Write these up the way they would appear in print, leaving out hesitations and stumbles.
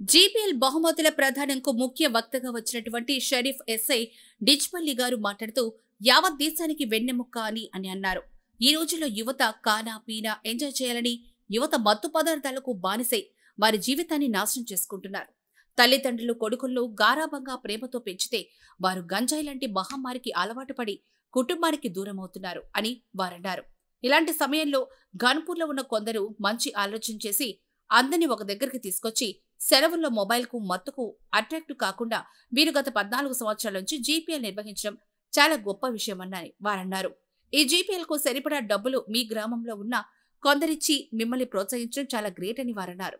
GPL బహుమతుల ప్రదానంకు ముఖ్య వక్తగా వచ్చినటువంటి Sharif SI Dichpalli గారు మాట్లాడుతూ యావత్ దేశానికి వెన్నెముక్క అని అన్నారు. ఈ రోజుల్లో యువత కానా పీనా ఎంజాయ్ చేయాలని యువత మత్తు పదార్థాలకు బానిసై వారి జీవితాన్ని నాశనం చేసుకుంటున్నారు. తల్లిదండ్రులు కొడుకులను గారాబంగా ప్రేమతో పెంచితే వారు గంజాయి లాంటి మహమ్మారికి అలవాటు పడి కుటుంబానికి దూరమవుతున్నారు అని వారన్నారు. ఇలాంటి సమయంలో ఘన్పూర్లో ఉన్న కొందరు మంచి ఆలోచన చేసి అందరినీ ఒక దగ్గరికి తీసుకొచ్చి సెలవుల్లో మొబైల్కు మత్తుకు అట్రాక్ట్ కాకుండా వీరు గత 14 సంవత్సరాల నుంచి జీపీఎల్ నిర్వహించడం చాలా గొప్ప విషయమని వారన్నారు. ఈ జీపీఎల్ కు సరిపడా డబ్బులు మీ గ్రామంలో ఉన్న కొందరిచ్చి మిమ్మల్ని ప్రోత్సహించడం చాలా గ్రేట్ అని వారన్నారు.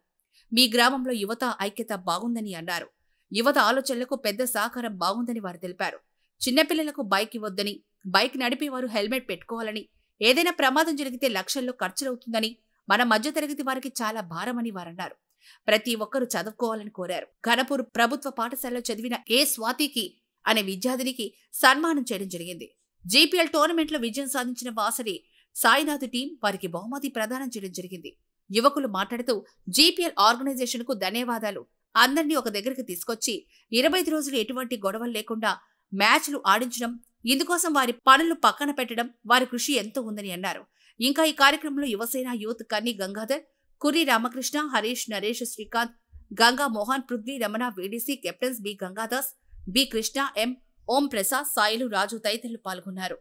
మీ గ్రామంలో యువత ఐక్యత బాగుందని అన్నారు. యువత ఆలోచనలకు పెద్ద సహకారం బాగుందని వారు తెలిపారు. చిన్నపిల్లలకు బైక్ ఇవ్వొద్దని, బైక్ నడిపేవారు హెల్మెట్ పెట్టుకోవాలని, ఏదైనా ప్రమాదం జరిగితే లక్షల్లో ఖర్చులవుతుందని, మన మధ్యతరగతి వారికి చాలా భారమని వారన్నారు. ప్రతి ఒక్కరూ చదువుకోవాలని కోరారు. ఘనపూర్ ప్రభుత్వ పాఠశాలలో చదివిన ఏ స్వాతికి అనే విద్యార్థినికి సన్మానం చేయడం జరిగింది. జీపీఎల్ టోర్నమెంట్ లో విజయం సాధించిన వాసరి సాయినాథ్ టీం వారికి బహుమతి ప్రదానం చేయడం జరిగింది. యువకులు మాట్లాడుతూ జీపీఎల్ ఆర్గనైజేషన్ కు ధన్యవాదాలు. అందరినీ ఒక దగ్గరికి తీసుకొచ్చి 25 రోజులు ఎటువంటి గొడవలు లేకుండా మ్యాచ్లు ఆడించడం, ఇందుకోసం వారి పనులు పక్కన పెట్టడం వారి కృషి ఎంతో ఉందని అన్నారు. ఇంకా ఈ కార్యక్రమంలో Yuvasena youth Kanni Gangadhar, Kurri Ramakrishna, Harish, Naresh, Srikanth, Ganga Mohan, Prithvi, Ramana, VDC captains B Gangadas, B Krishna, M Om Prasad, Sailu, Raju తదితరులు పాల్గొన్నారు.